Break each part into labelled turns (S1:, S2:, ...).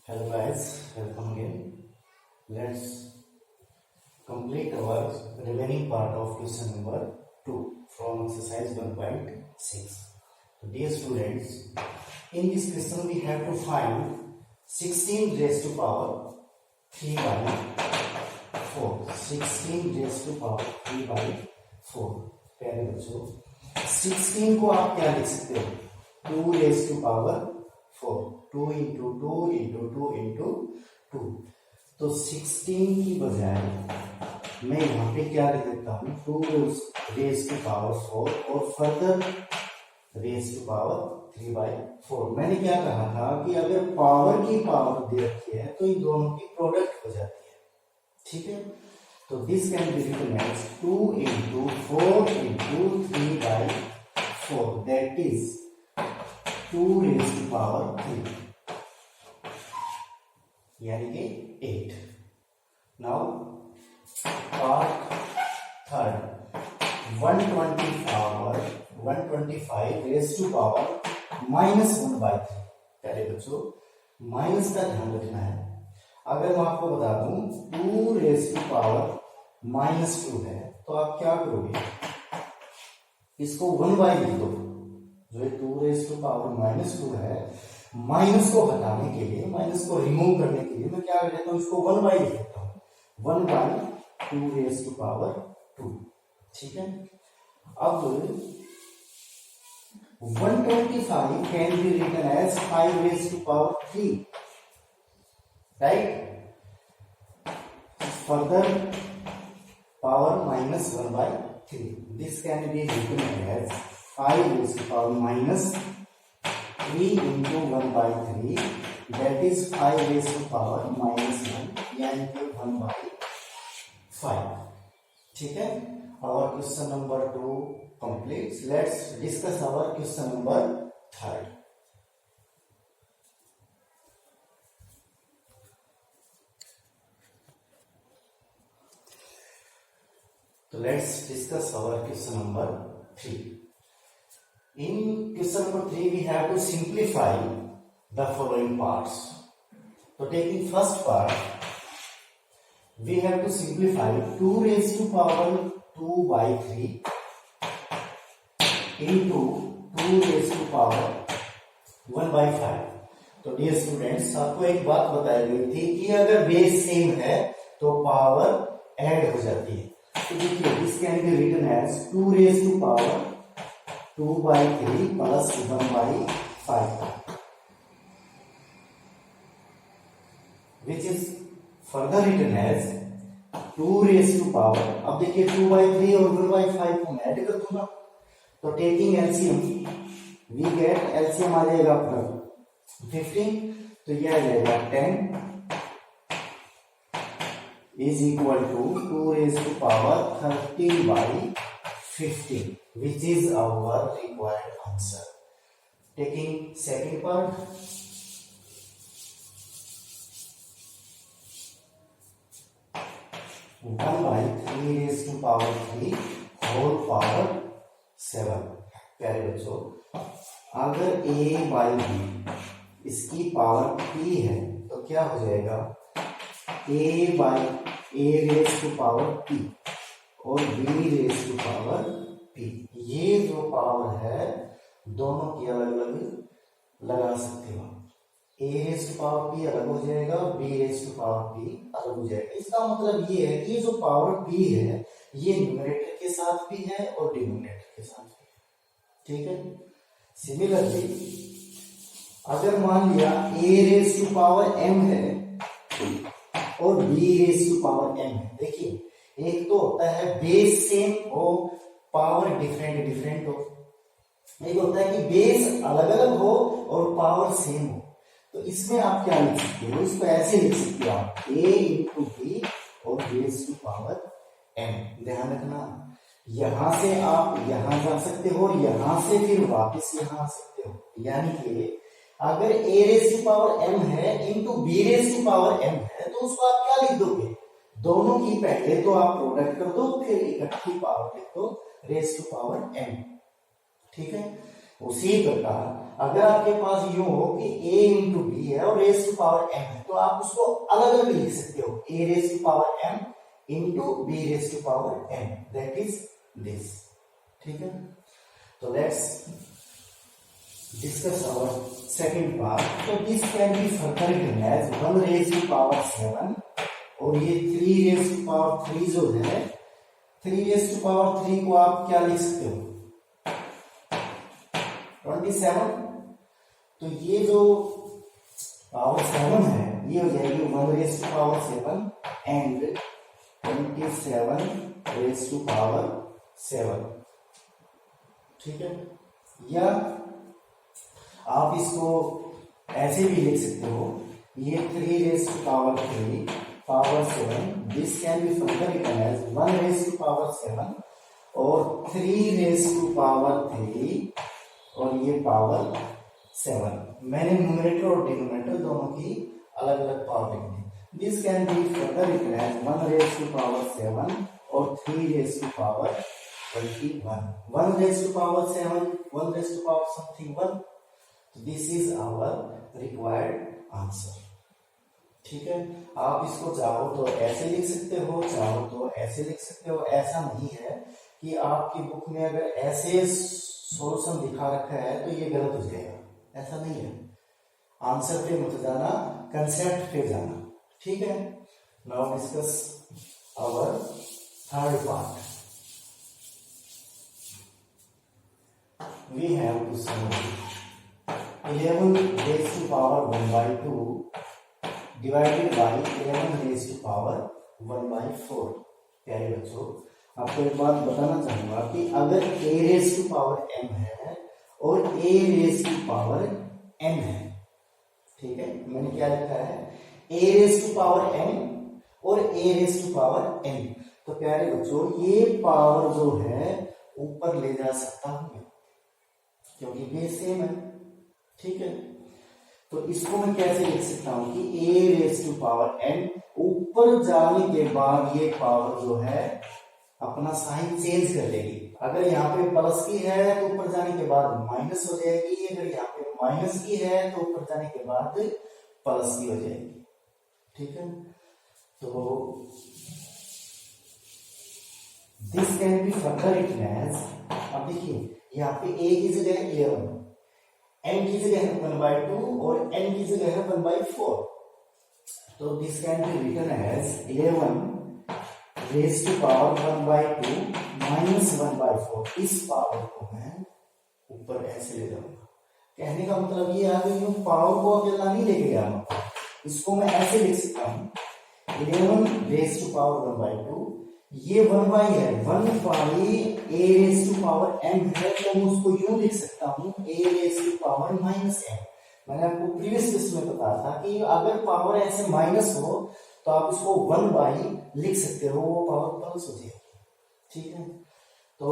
S1: Hello guys, welcome again. Let's complete our remaining part of question number 2 from exercise 1.6. So dear students, in this question we have to find 16 raised to power 3 by 4. 16 raised to power 3 by 4. प्यारे बच्चों, 16 को आप क्या लिख सकते हो? 2 raised to power 4. 2 into 2 into 2 into 2. तो 16 की बजाय मैं यहाँ पे क्या लिख देता हूँ? 2 raised to power 4 और further raised to power 3 by 4. मैंने क्या कहा था कि अगर पावर की पावर दे रखी है तो इन दोनों की प्रोडक्ट हो जाती है. ठीक है, तो this can be written as 2 into 4 into 3 by 4. That is 2 raised to power 3 यानी कि 8. Now part third, 125 raised to power -1 by 3. पहले बच्चों माइनस का ध्यान रखना है. अगर मैं आपको बता दूं 2 raised to power -2 है तो आप क्या करोगे? इसको 1 by लिख दो. जो 2 raised to power -2 है, माइनस को हटाने के लिए, माइनस को रिमूव करने के लिए मैं क्या कर देता हूं? इसको 1 by लिख देता हूं. 1 by 2 raised to power 2. ठीक है, अब 125 can be written as 5 raised to power 3. Right? Further power -1 by 3. This can be written as 5 raised to power -3 into 1 by 3. That is 5 raised to power -1 यानी कि 1 by 5. ठीक है, our question number 2 completes. Let's discuss our question number 3. So let's discuss our question number 3. In question number 3 we have to simplify the following parts. So taking first part, we have to simplify 2 raised to power 2 by 3 into 2 raised to power 1 by 5. तो dear students, आपको एक बात बताई गई थी कि अगर base same है तो पावर ऐड हो जाती है. तो देखिए, this can be written as 2 raised to power 2 by 3 plus 1 by 5, which is further written as 2 raised to power. अब देखिए 2 by 3 और 1 by 5 को मैं ऐड कर दूंगा. तो taking LCM we get, LCM आ जाएगा अपना 15, तो यह आ जाएगा 10 is equal to 2 raised to power 13 by 15, which is our required answer. Taking second part, one by 3 raised to power 3 whole power 7. प्यारे बच्चों, अगर a by b इसकी पावर p है तो क्या हो जाएगा? a by a raised to power p और b raised to power p. ये जो पावर है दोनों की अलग अलग लगा सकते हो. a raised to power p अलग हो जाएगा, b raised to power p अलग हो जाएगा. इसका मतलब ये है कि जो पावर p है ये न्यूमरेटर के साथ भी है और डिनोमिनेटर के साथ भी है. ठीक है, सिमिलरली अगर मान लिया a raised to power m है और b raised to power m है. देखिए, एक तो होता है बेस सेम हो, पावर डिफरेंट हो. एक होता है कि बेस अलग अलग हो और पावर सेम हो. तो इसमें आप क्या लिख सकते हो? इसको ऐसे लिख सकते हो आप a into b और raised to power m. ध्यान रखना, यहां से आप यहां जा सकते हो और यहां से फिर वापस यहां आ सकते हो. यानी कि अगर a raised to power m है into b raised to power m है तो उसको आप क्या लिख दोगे? दोनों की पहले तो आप प्रोडक्ट कर दो, फिर इकट्ठी पावर लिख दो raised to power m. ठीक है, उसी प्रकार अगर आपके पास यूं हो कि a इंटू बी है और रेस टू पावर m है, तो आप उसको अलग अलग लिख सकते हो, a raise to power m into B raise to power m, that is this. ठीक है, तो let's discuss our second part. तो this can be further written as 1 raise to power 7, और ये 3 रेस टू पावर 3 जो है, 3 raise to power 3 को आप क्या लिख सकते हो, 27। तो ये जो पावर 7 है ये हो जाएगी 1 raise to power 7 and 27 raise to power 7। ठीक है, या आप इसको ऐसे भी लिख सकते हो, ये 3 raise to power 3 power 7, this can be further written as 1 raise to power 7 और 3 रेस टू पावर 3 और ये पावर 7। मैंने न्यूमरेटर और डिनोमिनेटर दोनों की अलग अलग पावर लिख दी। This can be further written as 1 raise to power 7 और 3 raise to power 21। 1 raise to power 7, 1 raise to power something 1। This is our required answer. ठीक है, आप इसको चाहो तो ऐसे लिख सकते हो, चाहो तो ऐसे लिख सकते हो। ऐसा नहीं है कि आपकी बुक में अगर ऐसे सॉल्यूशन दिखा रखा है तो ये गलत हो जाएगा, ऐसा नहीं है। आंसर पे मत जाना, कंसेप्ट पे जाना। ठीक है, now discuss our third part. We have to solve 11 raise to power 1/2 divided by 11 raise to power 1/4। प्यारे बच्चों, आपको एक बात बताना चाहूंगा कि अगर a raise to power m है और a raise to power n है, ठीक है, मैंने क्या लिखा है, a raise to power m और a raise to power n। तो प्यारे बच्चों, ये पावर जो है ऊपर ले जा सकता हूं क्योंकि बेस सेम है। ठीक है, तो इसको मैं कैसे लिख सकता हूं कि a raise to power n, ऊपर जाने के बाद ये पावर जो है अपना साइन चेंज कर लेगी। अगर यहाँ पे प्लस की है तो ऊपर जाने के बाद माइनस हो जाएगी, अगर यहाँ पे माइनस की है तो ऊपर जाने के बाद प्लस की हो जाएगी। ठीक है, तो this can be further written as, अब देखिए यहाँ पे a की जगह 11, n की जगह है 1/2 और n की जगह है 1/4। तो this can be written as 11 raise to power 1/2 minus 1/4। इस पावर को मैं ऊपर ऐसे ले जाऊंगा। कहने का मतलब ये है कि पावर को अकेला नहीं लेके गया, इसको मैं ऐसे लिख सकता हूं 11 रेज़ टू पावर 1/2, ये 1 है, 1 a raise to power m है, तो मैं उसको यूं लिख सकता हूं a raise to power minus m। मैंने आपको प्रीवियस क्लास में बताया था कि अगर पावर ऐसे माइनस हो तो आप इसको 1 लिख सकते हो, वो पावर प्लस हो जाएगी। ठीक है, तो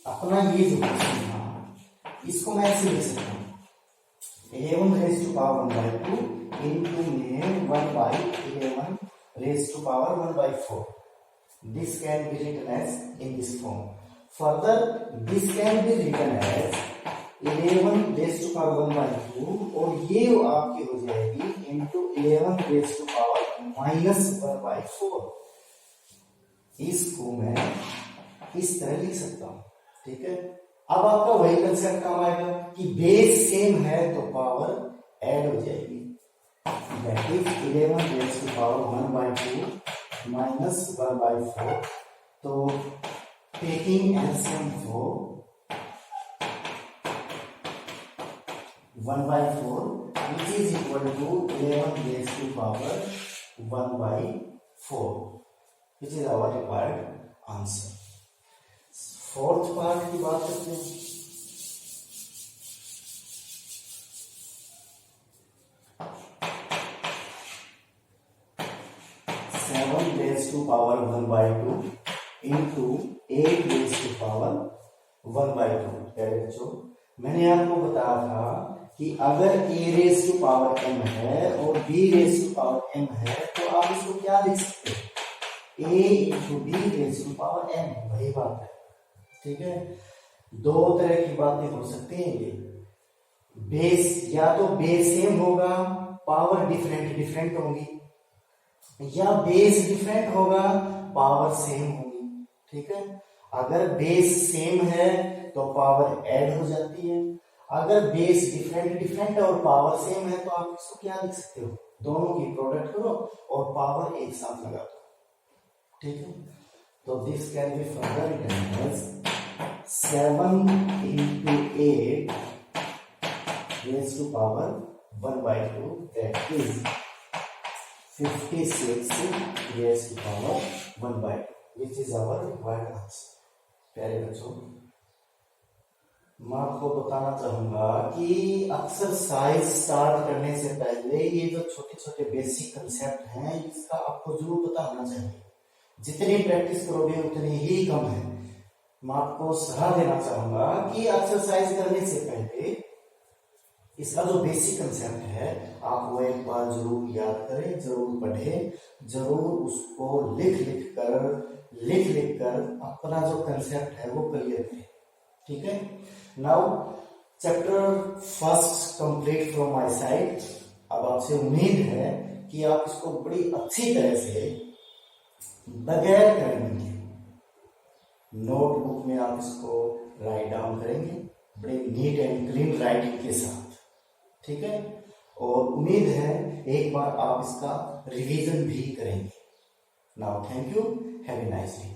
S1: अपना ये जो क्वेश्चन था इसको मैं ऐसे लिख सकता हूँ 11 रेज़ टू पावर 1/2 इनटू में 1/11 raise to power 1/4। This can be written as in this form. Further, this can be written as 11 raise to power 1/2 और ये आपकी हो जाएगी into 11 raise to power minus 1/4। इसको मैं इस तरह लिख सकता हूं। ठीक है, अब आपका वही कंसेप्ट काम आएगा कि बेस सेम है तो पावर ऐड हो जाएगी, that is 11 raise to power 1/2 minus 1/4। तो taking LCM for 1/4 which is equal to 11 raised to power 1/4, which is our required answer. Fourth part की बात करते हैं। Raise to power 1/2 into 8 raise to power 1/2। प्यारे बच्चों, मैंने आपको बताया था कि अगर a raise to power m है और b raise to power m है तो आप इसको क्या लिख सकते हो, a into b raise to power m। वही बात है। ठीक है, दो तरह की बातें हो सकती हैं ये, बेस या तो बेस सेम होगा, पावर डिफरेंट डिफरेंट होंगी, या बेस डिफरेंट होगा, पावर सेम होगी। ठीक है, अगर बेस सेम है तो पावर ऐड हो जाती है, अगर बेस डिफरेंट डिफरेंट और पावर सेम है तो आप इसको क्या लिख सकते हो, दोनों की प्रोडक्ट करो और पावर एक साथ लगा दो। ठीक है, तो this can be further written as 7 into 8 raised to power 1/2, that is 56 raised to power 1/2, which is our required answer। प्यारे बच्चों, मैं आपको बताना चाहूंगा कि एक्सरसाइज स्टार्ट करने से पहले ये जो छोटे छोटे बेसिक कंसेप्ट हैं इसका आपको जरूर पता होना चाहिए। जितनी प्रैक्टिस करोगे उतनी ही कम है। मैं आपको सलाह देना चाहूंगा कि एक्सरसाइज करने से पहले इसका जो बेसिक कंसेप्ट है आप वो एक बार जरूर याद करें, जरूर पढ़ें, जरूर उसको लिख लिख कर अपना जो कंसेप्ट है वो क्लियर करें। ठीक है, now chapter first complete from my side. अब आपसे उम्मीद है कि आप इसको बड़ी अच्छी तरह से बगैर करने नोटबुक में आप इसको राइट डाउन करेंगे बड़े नीट एंड क्लीन राइटिंग के साथ। ठीक है, और उम्मीद है एक बार आप इसका रिवीजन भी करेंगे। Now thank you, have a nice day.